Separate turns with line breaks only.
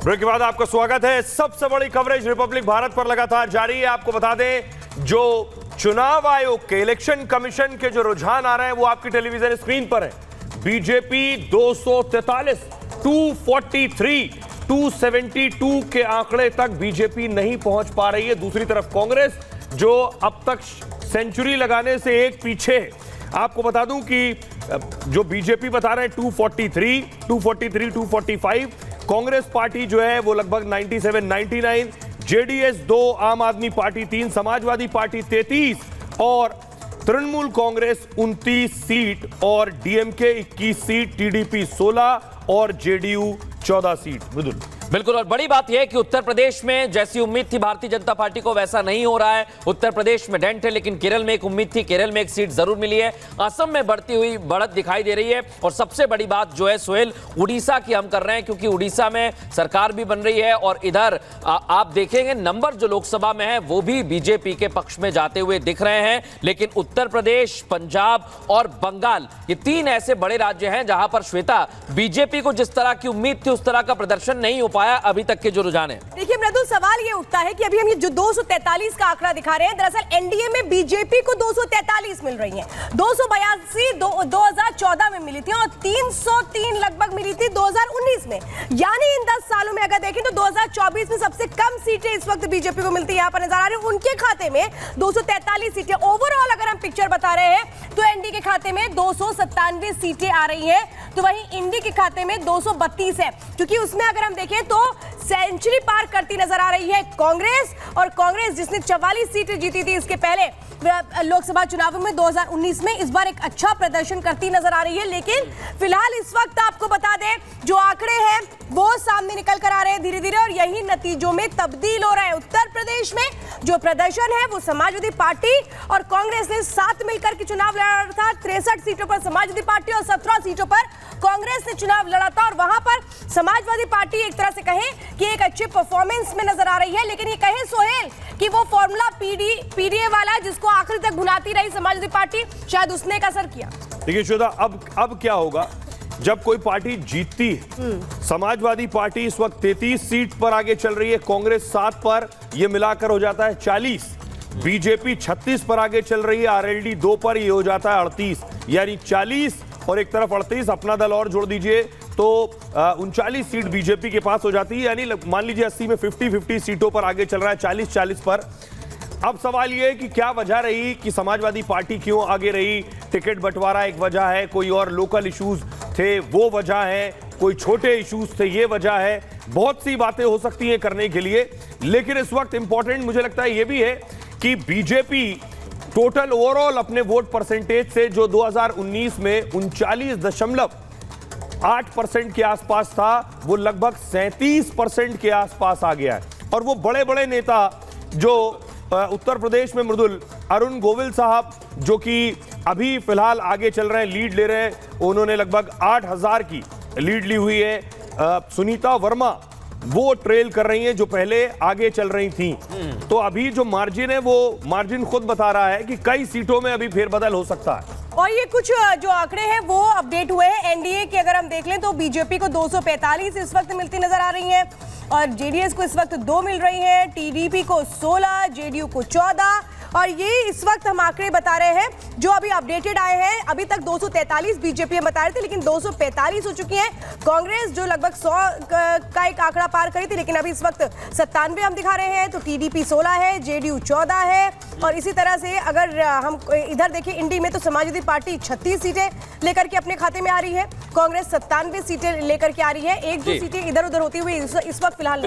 Break के बाद आपका स्वागत है। सबसे बड़ी कवरेज रिपब्लिक भारत पर लगातार जारी है। आपको बता दें, जो चुनाव आयोग के इलेक्शन कमीशन के जो रुझान आ रहे हैं वो आपकी टेलीविजन स्क्रीन पर है। बीजेपी 243, 243, 272 के आंकड़े तक बीजेपी नहीं पहुंच पा रही है। दूसरी तरफ कांग्रेस जो अब तक सेंचुरी लगाने से एक पीछे। आपको बता दूं कि जो बीजेपी बता रहे हैं 243, 245, कांग्रेस पार्टी जो है वो लगभग 97, 99, जेडीएस 2, आम आदमी पार्टी 3, समाजवादी पार्टी 33 और तृणमूल कांग्रेस 29 सीट और डीएमके 21 सीट, टीडीपी 16 और जेडीयू 14 सीट। मृदुल,
बिल्कुल। और बड़ी बात यह है कि उत्तर प्रदेश में जैसी उम्मीद थी भारतीय जनता पार्टी को वैसा नहीं हो रहा है। उत्तर प्रदेश में डेंट है, लेकिन केरल में एक उम्मीद थी, केरल में एक सीट जरूर मिली है। असम में बढ़ती हुई बढ़त दिखाई दे रही है। और सबसे बड़ी बात जो है सोहेल, उड़ीसा की हम कर रहे हैं, क्योंकि उड़ीसा में सरकार भी बन रही है और इधर आप देखेंगे नंबर जो लोकसभा में है वो भी बीजेपी के पक्ष में जाते हुए दिख रहे हैं। लेकिन उत्तर प्रदेश, पंजाब और बंगाल, ये तीन ऐसे बड़े राज्य हैं जहां पर श्वेता बीजेपी को जिस तरह की उम्मीद थी उस तरह का प्रदर्शन नहीं हो पाया अभी तक के जो रुझान है।
देखिए मृदुल, सवाल ये उठता है कि अभी हम ये जो 243 का आंकड़ा दिखा रहे हैं, दरअसल एनडीए में बीजेपी को 243 मिल रही हैं। 282 2014 में मिली थी और 303 लगभग मिली थी 2019 में। यानी इन 10 सालों में अगर देखें तो 2024 में सबसे कम सीटें इस वक्त बीजेपी को मिलती है। यहाँ पर नजर आ रही है उनके खाते में 243 सीटें। ओवरऑल अगर हम पिक्चर बता रहे हैं तो एनडीए के खाते में 297 सीटें आ रही है, तो वहीं इंडी के खाते में 232 है। क्योंकि उसमें अगर हम देखें तो सेंचुरी पार करती नजर आ रही है कांग्रेस, और कांग्रेस जिसने 44 सीटें जीती थी इसके पहले लोकसभा चुनावों में 2019 में, इस बार एक अच्छा प्रदर्शन करती नजर आ रही है। लेकिन फिलहाल इस वक्त आपको बता दें जो आंकड़े हैं वो सामने निकल कर आ रहे हैं धीरे धीरे, और यही नतीजों में तब्दील हो रहा है। उत्तर प्रदेश में जो प्रदर्शन है वो समाजवादी पार्टी और कांग्रेस ने साथ मिलकर के चुनाव लड़ा था। 63 सीटों पर समाजवादी पार्टी और 17 सीटों पर कांग्रेस ने चुनाव लड़ा था, और वहां पर समाजवादी पार्टी एक तरह से कहें कि एक अच्छे परफॉर्मेंस में नजर आ रही है। लेकिन ये कहें सोहेल कि वो फॉर्मूला पीडीए वाला जिसको आखिर तक भुनाती रही समाजवादी पार्टी, शायद उसने एक असर किया।
देखिए श्वेता, अब क्या होगा जब कोई पार्टी जीतती है। समाजवादी पार्टी इस वक्त 33 सीट पर आगे चल रही है, कांग्रेस 7 पर, यह मिलाकर हो जाता है 40। बीजेपी 36 पर आगे चल रही है, आरएलडी 2 पर, यह हो जाता है 38। यानी 40 और एक तरफ 38, अपना दल और जोड़ दीजिए तो 39 सीट बीजेपी के पास हो जाती है। यानी मान लीजिए 80 में 50-50 सीटों पर आगे चल रहा है, 40-40 पर। अब सवाल यह है कि क्या वजह रही कि समाजवादी पार्टी क्यों आगे रही। टिकट बंटवारा एक वजह है, कोई और लोकल इश्यूज थे वो वजह है, कोई छोटे इश्यूज थे ये वजह है। बहुत सी बातें हो सकती हैं करने के लिए, लेकिन इस वक्त इंपॉर्टेंट मुझे लगता है ये भी है कि बीजेपी टोटल ओवरऑल अपने वोट परसेंटेज से जो 2019 में 39.8% के आसपास था, वो लगभग 37% के आसपास आ गया है। और वो बड़े बड़े नेता जो उत्तर प्रदेश में, मृदुल, अरुण गोविल साहब जो कि अभी फिलहाल आगे चल रहे हैं, लीड ले रहे हैं, उन्होंने लगभग 8000 की लीड ली हुई है। सुनीता वर्मा वो ट्रेल कर रही हैं जो पहले आगे चल रही थी। तो अभी जो मार्जिन है वो मार्जिन खुद बता रहा है कि कई सीटों में अभी फेरबदल हो सकता है।
और ये कुछ जो आंकड़े हैं वो अपडेट हुए हैं एनडीए के, अगर हम देख लें तो बीजेपी को 245 इस वक्त मिलती नजर आ रही हैं, और जेडीएस को इस वक्त 2 मिल रही हैं, टीडीपी को 16, जेडीयू को 14, और ये इस वक्त हम आंकड़े बता रहे हैं जो अभी अपडेटेड आए हैं। अभी तक 243 बीजेपी हम बता रहे थे, लेकिन 245 हो चुकी हैं। कांग्रेस जो लगभग 100 का एक आंकड़ा पार करी थी, लेकिन अभी इस वक्त 97 हम दिखा रहे हैं। तो टीडीपी 16 है, जेडीयू 14 है, और इसी तरह से अगर हम इधर देखें इंडी में तो समाजवादी पार्टी 36 सीटें लेकर के अपने खाते में आ रही है, कांग्रेस 97 सीटें लेकर के आ रही है। 1-2 सीटें इधर उधर होती हुई इस वक्त फिलहाल